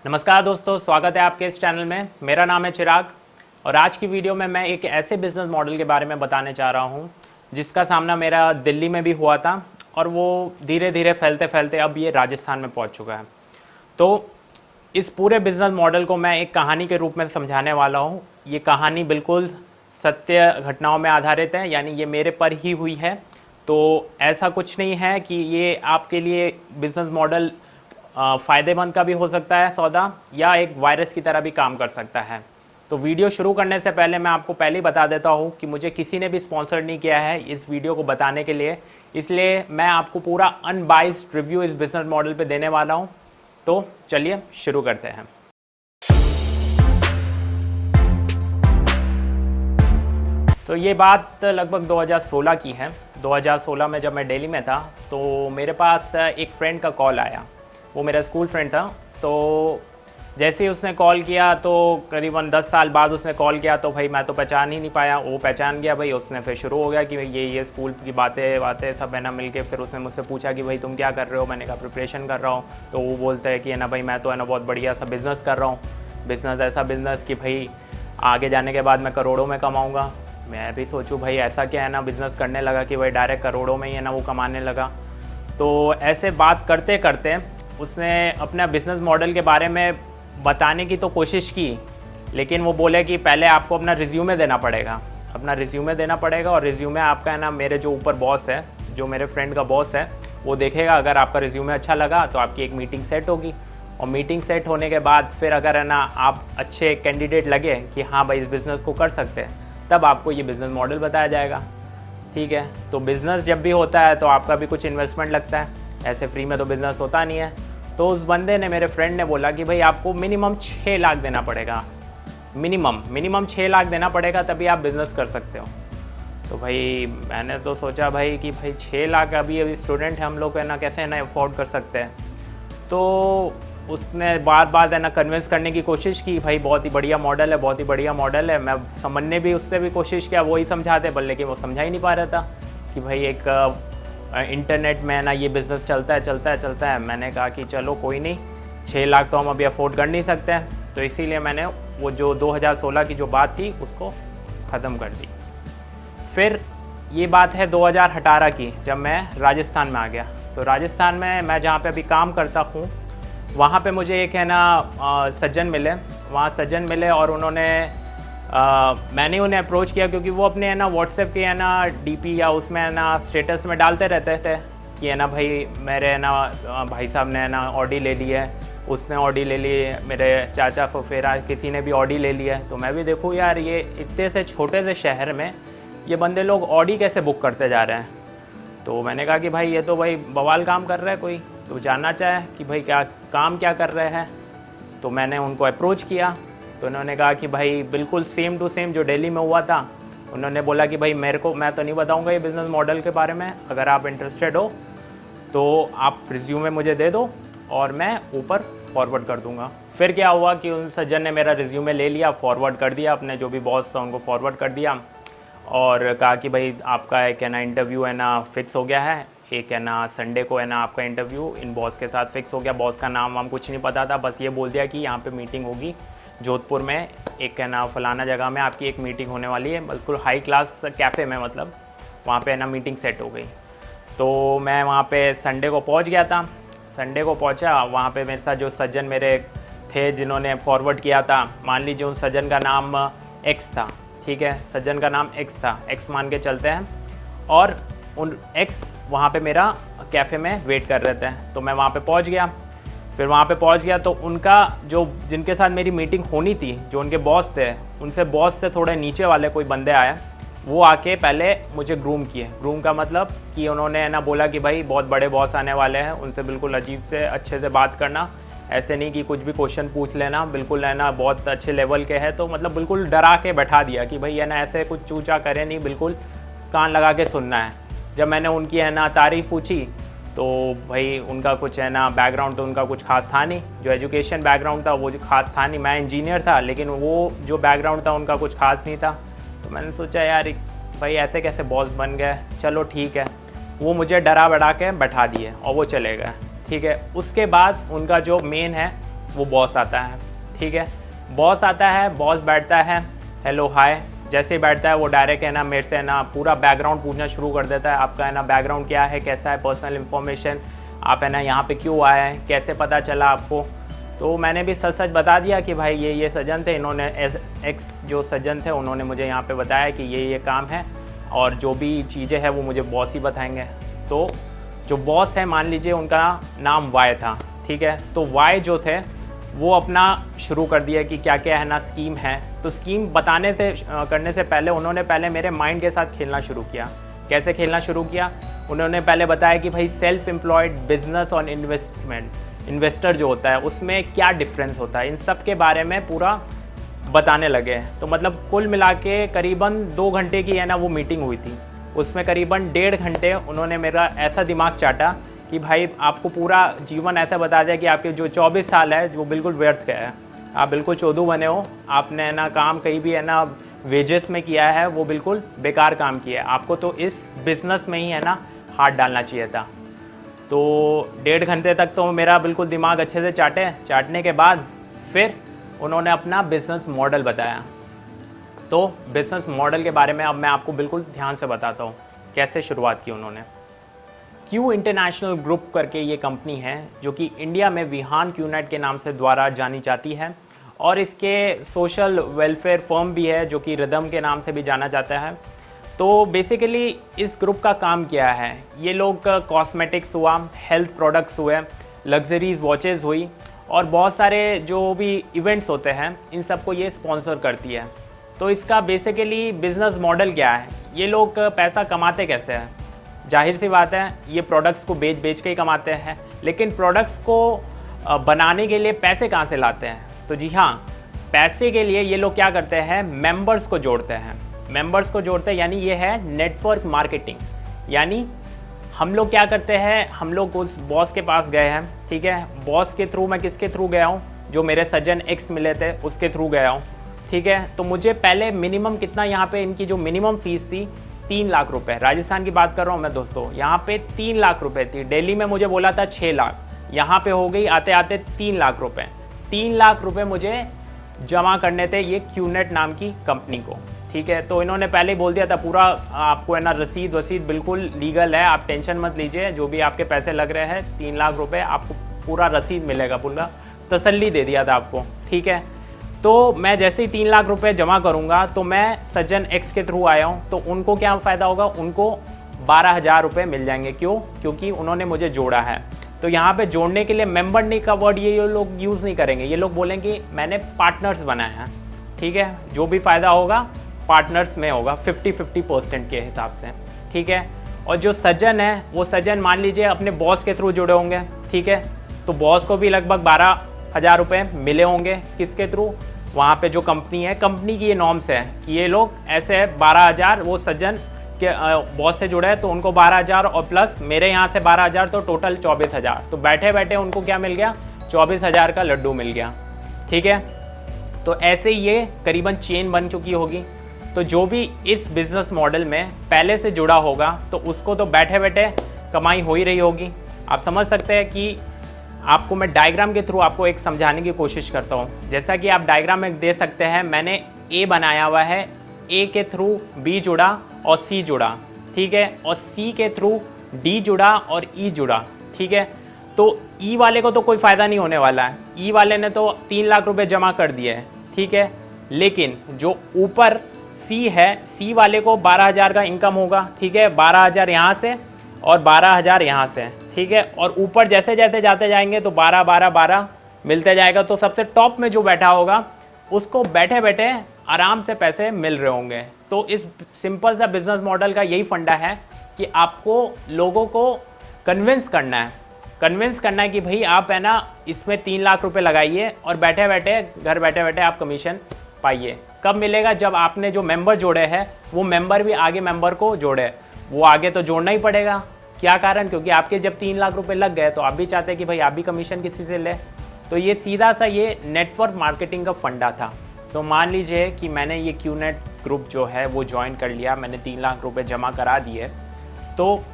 नमस्कार दोस्तों, स्वागत है आपके इस चैनल में। मेरा नाम है चिराग और आज की वीडियो में मैं एक ऐसे बिज़नेस मॉडल के बारे में बताने जा रहा हूं जिसका सामना मेरा दिल्ली में भी हुआ था और वो धीरे धीरे फैलते फैलते अब ये राजस्थान में पहुंच चुका है। तो इस पूरे बिज़नेस मॉडल को मैं एक कहानी के रूप में समझाने वाला हूं। ये कहानी बिल्कुल सत्य घटनाओं में आधारित है, यानी ये मेरे पर ही हुई है। तो ऐसा कुछ नहीं है कि ये आपके लिए बिज़नेस मॉडल फ़ायदेमंद का भी हो सकता है सौदा, या एक वायरस की तरह भी काम कर सकता है। तो वीडियो शुरू करने से पहले मैं आपको पहले ही बता देता हूँ कि मुझे किसी ने भी स्पॉन्सर नहीं किया है इस वीडियो को बताने के लिए, इसलिए मैं आपको पूरा अनबाइस्ड रिव्यू इस बिज़नेस मॉडल पे देने वाला हूँ। तो चलिए शुरू करते हैं। तो ये बात लगभग 2016 की है। 2016 में जब मैं दिल्ली में था तो मेरे पास एक फ्रेंड का कॉल आया। वो मेरा स्कूल फ्रेंड था। तो जैसे ही उसने कॉल किया तो करीबन 10 साल बाद उसने कॉल किया, तो भाई मैं तो पहचान ही नहीं पाया, वो पहचान गया भाई। उसने फिर शुरू हो गया कि भाई ये स्कूल की बातें सब है ना मिल के। फिर उसने मुझसे पूछा कि भाई तुम क्या कर रहे हो। मैंने कहा प्रिपरेशन कर रहा हूँ। तो वो बोलता है कि है ना भाई मैं तो है ना बहुत बढ़िया सा बिज़नेस कर रहा हूँ। बिज़नेस ऐसा बिज़नेस कि भाई आगे जाने के बाद मैं करोड़ों में कमाऊँगा। मैं भी सोचूं भाई ऐसा क्या है ना, बिज़नेस करने लगा कि भाई डायरेक्ट करोड़ों में ही है ना वो कमाने लगा। तो ऐसे बात करते करते उसने अपना बिज़नेस मॉडल के बारे में बताने की तो कोशिश की, लेकिन वो बोले कि पहले आपको अपना रिज्यूमे देना पड़ेगा। अपना रिज्यूमे देना पड़ेगा और रिज्यूमे आपका है ना, मेरे जो ऊपर बॉस है, जो मेरे फ्रेंड का बॉस है, वो देखेगा। अगर आपका रिज्यूमे अच्छा लगा तो आपकी एक मीटिंग सेट होगी, और मीटिंग सेट होने के बाद फिर अगर है ना आप अच्छे कैंडिडेट लगे कि हाँ भाई इस बिज़नेस को कर सकते हैं, तब आपको ये बिज़नेस मॉडल बताया जाएगा। ठीक है। तो बिज़नेस जब भी होता है तो आपका भी कुछ इन्वेस्टमेंट लगता है, ऐसे फ्री में तो बिज़नेस होता नहीं है। तो उस बंदे ने, मेरे फ्रेंड ने बोला कि भाई आपको मिनिमम 6 लाख देना पड़ेगा। मिनिमम 6 लाख देना पड़ेगा, तभी आप बिज़नेस कर सकते हो। तो भाई मैंने तो सोचा भाई कि भाई 6 लाख अभी स्टूडेंट है हम लोग, है ना, कैसे है ना अफोर्ड कर सकते हैं। तो उसने बार बार है ना कन्विंस करने की कोशिश की, भाई बहुत ही बढ़िया मॉडल है, बहुत ही बढ़िया मॉडल है। मैं समझने भी उससे भी कोशिश किया, वो ही समझाते पर, लेकिन वो समझा ही नहीं पा रहा था कि भाई एक इंटरनेट में है ना ये बिज़नेस चलता है। मैंने कहा कि चलो कोई नहीं, 6 लाख तो हम अभी अफोर्ड कर नहीं सकते हैं। तो इसीलिए मैंने वो जो 2016 की जो बात थी उसको ख़त्म कर दी। फिर ये बात है 2018 की, जब मैं राजस्थान में आ गया। तो राजस्थान में मैं जहाँ पे अभी काम करता हूँ, वहाँ पे मुझे एक है ना सज्जन मिले। वहाँ सज्जन मिले और मैंने उन्हें अप्रोच किया, क्योंकि वो अपने है ना व्हाट्सएप के है ना डीपी या उसमें है ना स्टेटस में डालते रहते थे कि है ना भाई मेरे है ना भाई साहब ने है ना ऑडी ले ली है, उसने ऑडी ले ली है, मेरे चाचा फुफेरा किसी ने भी ऑडी ले ली है। तो मैं भी देखूँ यार, ये इतने से छोटे से शहर में ये बंदे लोग ऑडी कैसे बुक करते जा रहे हैं। तो मैंने कहा कि भाई ये तो भाई बवाल काम कर रहा है कोई, तो जानना चाहे कि भाई क्या कर रहे हैं। तो मैंने उनको अप्रोच किया। तो उन्होंने कहा कि भाई बिल्कुल सेम टू सेम जो दिल्ली में हुआ था। उन्होंने बोला कि भाई मैं तो नहीं बताऊंगा ये बिज़नेस मॉडल के बारे में, अगर आप इंटरेस्टेड हो तो आप रिज्यूमे मुझे दे दो और मैं ऊपर फॉरवर्ड कर दूंगा। फिर क्या हुआ कि उन सज्जन ने मेरा रिज्यूमे ले लिया, फॉरवर्ड कर दिया, अपने जो भी बॉस था उनको फॉरवर्ड कर दिया और कहा कि भाई आपका एक है ना इंटरव्यू है ना फिक्स हो गया है। एक है ना संडे को है ना आपका इंटरव्यू इन बॉस के साथ फिक्स हो गया। बॉस का नाम वाम कुछ नहीं पता था, बस ये बोल दिया कि यहाँ पे मीटिंग होगी जोधपुर में, एक है ना फलाना जगह में आपकी एक मीटिंग होने वाली है, बिल्कुल हाई क्लास कैफ़े में, मतलब वहाँ पे है ना मीटिंग सेट हो गई। तो मैं वहाँ पे संडे को पहुँच गया था। संडे को पहुँचा, वहाँ पे मेरे साथ जो सज्जन मेरे थे जिन्होंने फॉरवर्ड किया था, मान लीजिए उन सज्जन का नाम एक्स था। ठीक है, सज्जन का नाम एक्स था, एक्स मान के चलते हैं। और उन एक्स वहाँ पे मेरा कैफ़े में वेट कर रहे थे। तो मैं वहाँ पे पहुँच गया। फिर वहाँ पे पहुँच गया तो उनका जो जिनके साथ मेरी मीटिंग होनी थी, जो उनके बॉस थे, उनसे बॉस से थोड़े नीचे वाले कोई बंदे आए। वो आके पहले मुझे ग्रूम किए। ग्रूम का मतलब कि उन्होंने ना बोला कि भाई बहुत बड़े बॉस आने वाले हैं, उनसे बिल्कुल अजीब से अच्छे से बात करना, ऐसे नहीं कि कुछ भी क्वेश्चन पूछ लेना, बिल्कुल है ना बहुत अच्छे लेवल के है। तो मतलब बिल्कुल डरा के बैठा दिया कि भाई है ना ऐसे कुछ चूचा करे नहीं, बिल्कुल कान लगा के सुनना है। जब मैंने उनकी है ना तारीफ़ पूछी तो भाई उनका कुछ है ना बैकग्राउंड तो उनका कुछ खास था नहीं, जो एजुकेशन बैकग्राउंड था वो जो खास था नहीं। मैं इंजीनियर था, लेकिन वो जो बैकग्राउंड था उनका कुछ खास नहीं था। तो मैंने सोचा यार भाई ऐसे कैसे बॉस बन गए, चलो ठीक है। वो मुझे डरा बढ़ा के बैठा दिए और वो चले गए। ठीक है, उसके बाद उनका जो मेन है वो बॉस आता है। ठीक है, बॉस आता है, बॉस बैठता है, हेलो हाय, जैसे ही बैठता है वो डायरेक्ट है ना मेरे से है ना पूरा बैकग्राउंड पूछना शुरू कर देता है। आपका है ना बैकग्राउंड क्या है, कैसा है, पर्सनल इन्फॉर्मेशन, आप है ना यहाँ पे क्यों आए हैं, कैसे पता चला आपको। तो मैंने भी सच सच बता दिया कि भाई ये सज्जन थे, इन्होंने एक्स जो सज्जन थे उन्होंने मुझे यहाँ पे बताया कि ये काम है और जो भी चीज़ें हैं वो मुझे बॉस ही बताएंगे। तो जो बॉस है मान लीजिए उनका नाम वाई था। ठीक है, तो वाई जो थे वो अपना शुरू कर दिया कि क्या क्या है ना स्कीम है। तो स्कीम बताने से करने से पहले उन्होंने पहले मेरे माइंड के साथ खेलना शुरू किया। कैसे खेलना शुरू किया, उन्होंने पहले बताया कि भाई सेल्फ एम्प्लॉयड बिजनेस और इन्वेस्टर जो होता है उसमें क्या डिफरेंस होता है, इन सब के बारे में पूरा बताने लगे। तो मतलब कुल मिला के करीबन 2 घंटे की है ना वो मीटिंग हुई थी। उसमें करीबन 1.5 घंटे उन्होंने मेरा ऐसा दिमाग चाटा कि भाई आपको पूरा जीवन ऐसा बता दिया कि आपके जो 24 साल है वो बिल्कुल व्यर्थ गया है, आप बिल्कुल चोदू बने हो, आपने है ना काम कहीं भी है ना वेजेस में किया है वो बिल्कुल बेकार काम किया है, आपको तो इस बिज़नेस में ही है ना हाथ डालना चाहिए था। तो 1.5 घंटे तक तो मेरा बिल्कुल दिमाग अच्छे से चाटने के बाद फिर उन्होंने अपना बिज़नेस मॉडल बताया। तो बिज़नेस मॉडल के बारे में अब मैं आपको बिल्कुल ध्यान से बताता हूँ कैसे शुरुआत की उन्होंने। क्यू इंटरनेशनल ग्रुप करके ये कंपनी है जो कि इंडिया में विहान क्यूनेट के नाम से द्वारा जानी जाती है और इसके सोशल वेलफेयर फर्म भी है जो कि रिदम के नाम से भी जाना जाता है। तो बेसिकली इस ग्रुप का काम क्या है, ये लोग कॉस्मेटिक्स हुआ, हेल्थ प्रोडक्ट्स हुए, लग्जरीज वॉचेज़ हुई और बहुत सारे जो भी इवेंट्स होते हैं इन सबको ये स्पॉन्सर करती है। तो इसका बेसिकली बिज़नेस मॉडल क्या है, ये लोग पैसा कमाते कैसे हैं, जाहिर सी बात है ये प्रोडक्ट्स को बेच के ही कमाते हैं। लेकिन प्रोडक्ट्स को बनाने के लिए पैसे कहाँ से लाते हैं, तो जी हाँ, पैसे के लिए ये लोग क्या करते हैं, मेंबर्स को जोड़ते हैं। मेंबर्स को जोड़ते हैं यानी ये है नेटवर्क मार्केटिंग। यानी हम लोग क्या करते हैं, हम लोग उस बॉस के पास गए हैं। ठीक है, बॉस के थ्रू, मैं किसके थ्रू गया हूँ, जो मेरे सज्जन एक्स मिले थे उसके थ्रू गया हूँ। ठीक है, तो मुझे पहले मिनिमम कितना, यहाँ पे इनकी जो मिनिमम फीस थी 3 लाख रुपए, राजस्थान की बात कर रहा हूँ मैं दोस्तों, यहाँ पे 3 लाख रुपए थी। दिल्ली में मुझे बोला था 6 लाख, यहाँ पे हो गई आते आते 3 लाख रुपए। 3 लाख रुपए मुझे जमा करने थे ये क्यूनेट नाम की कंपनी को। ठीक है, तो इन्होंने पहले ही बोल दिया था पूरा आपको है ना रसीद वसीद बिल्कुल लीगल है, आप टेंशन मत लीजिए, जो भी आपके पैसे लग रहे हैं 3 लाख रुपए आपको पूरा रसीद मिलेगा, पूरा तसल्ली दे दिया था आपको। ठीक है, तो मैं जैसे ही 3 लाख रुपए जमा करूंगा तो मैं सज्जन एक्स के थ्रू आया हूं, तो उनको क्या फ़ायदा होगा, उनको 12,000 रुपये मिल जाएंगे। क्यों, क्योंकि उन्होंने मुझे जोड़ा है। तो यहाँ पे जोड़ने के लिए मेंबर नहीं का वर्ड ये लोग यूज़ नहीं करेंगे, ये लोग बोलेंगे मैंने पार्टनर्स बनाए हैं। ठीक है, जो भी फ़ायदा होगा पार्टनर्स में होगा 50-50% के हिसाब से। ठीक है, और जो सज्जन है वो सज्जन मान लीजिए अपने बॉस के थ्रू जुड़े होंगे। ठीक है, तो बॉस को भी लगभग 12,000 रुपये मिले होंगे, किसके थ्रू, वहाँ पे जो कंपनी है, कंपनी की ये नॉर्म्स है कि ये लोग ऐसे 12,000 वो सज्जन के बॉस से जुड़े हैं तो उनको 12,000 और प्लस मेरे यहाँ से 12,000, तो टोटल 24,000। तो बैठे बैठे उनको क्या मिल गया, 24,000 का लड्डू मिल गया। ठीक है, तो ऐसे ही ये करीबन चेन बन चुकी होगी। तो जो भी इस बिज़नेस मॉडल में पहले से जुड़ा होगा तो उसको तो बैठे बैठे कमाई हो ही रही होगी। आप समझ सकते हैं कि आपको मैं डायग्राम के थ्रू आपको एक समझाने की कोशिश करता हूँ। जैसा कि आप डायग्राम में देख सकते हैं, मैंने ए बनाया हुआ है, ए के थ्रू बी जुड़ा और सी जुड़ा। ठीक है, और सी के थ्रू डी जुड़ा और ई जुड़ा। ठीक है, तो ई वाले को तो कोई फ़ायदा नहीं होने वाला है, ई वाले ने तो 3 लाख रुपए जमा कर दिए हैं। ठीक है, लेकिन जो ऊपर सी है, सी वाले को 12,000 का इनकम होगा। ठीक है, 12,000 यहाँ से और 12,000 यहाँ से। ठीक है, और ऊपर जैसे जैसे जाते जाएंगे तो 12, 12, 12 मिलते जाएगा। तो सबसे टॉप में जो बैठा होगा उसको बैठे बैठे आराम से पैसे मिल रहे होंगे। तो इस सिंपल सा बिजनेस मॉडल का यही फंडा है कि आपको लोगों को कन्विंस करना है कि भाई आप है ना इसमें 3 लाख रुपए लगाइए और बैठे बैठे घर बैठे बैठे आप कमीशन पाइए। कब मिलेगा, जब आपने जो मेंबर जोड़े हैं वो मेंबर भी आगे मेंबर को जोड़े, वो आगे तो जोड़ना ही पड़ेगा। क्या कारण, क्योंकि आपके जब 3 लाख रुपए लग गए तो आप भी चाहते हैं कि भाई आप भी कमीशन किसी से ले। तो ये सीधा सा ये नेटवर्क मार्केटिंग का फंडा था। तो मान लीजिए कि मैंने ये क्यूनेट ग्रुप जो है वो ज्वाइन कर लिया, मैंने 3 लाख रुपए जमा करा दिए। तो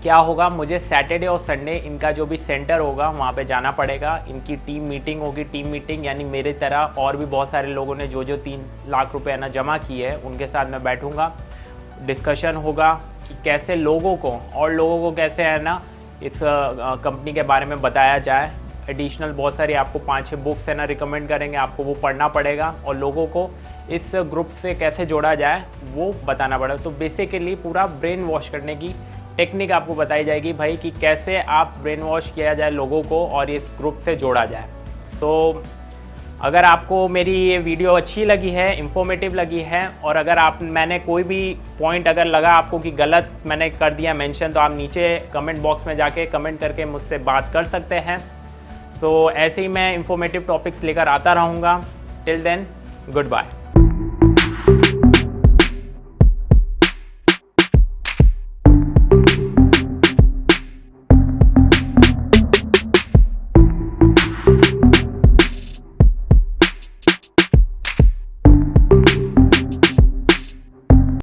क्या होगा, मुझे सैटरडे और संडे इनका जो भी सेंटर होगा वहाँ पे जाना पड़ेगा। इनकी टीम मीटिंग होगी, टीम मीटिंग यानी मेरी तरह और भी बहुत सारे लोगों ने जो 3 लाख रुपए ना जमा किए है उनके साथ मैं बैठूंगा, डिस्कशन होगा कि कैसे लोगों को कैसे है ना इस कंपनी के बारे में बताया जाए। एडिशनल बहुत सारी आपको 5-6 बुक्स है ना रिकमेंड करेंगे, आपको वो पढ़ना पड़ेगा और लोगों को इस ग्रुप से कैसे जोड़ा जाए वो बताना पड़ेगा। तो बेसिकली पूरा ब्रेन वॉश करने की टेक्निक आपको बताई जाएगी भाई कि कैसे आप ब्रेन वॉश किया जाए लोगों को और इस ग्रुप से जोड़ा जाए। तो अगर आपको मेरी ये वीडियो अच्छी लगी है, इंफॉर्मेटिव लगी है और अगर मैंने कोई भी पॉइंट अगर लगा आपको कि गलत मैंने कर दिया मेंशन, तो आप नीचे कमेंट बॉक्स में जाके कमेंट करके मुझसे बात कर सकते हैं। सो ऐसे ही मैं इंफॉर्मेटिव टॉपिक्स लेकर आता रहूँगा। Till then, good bye.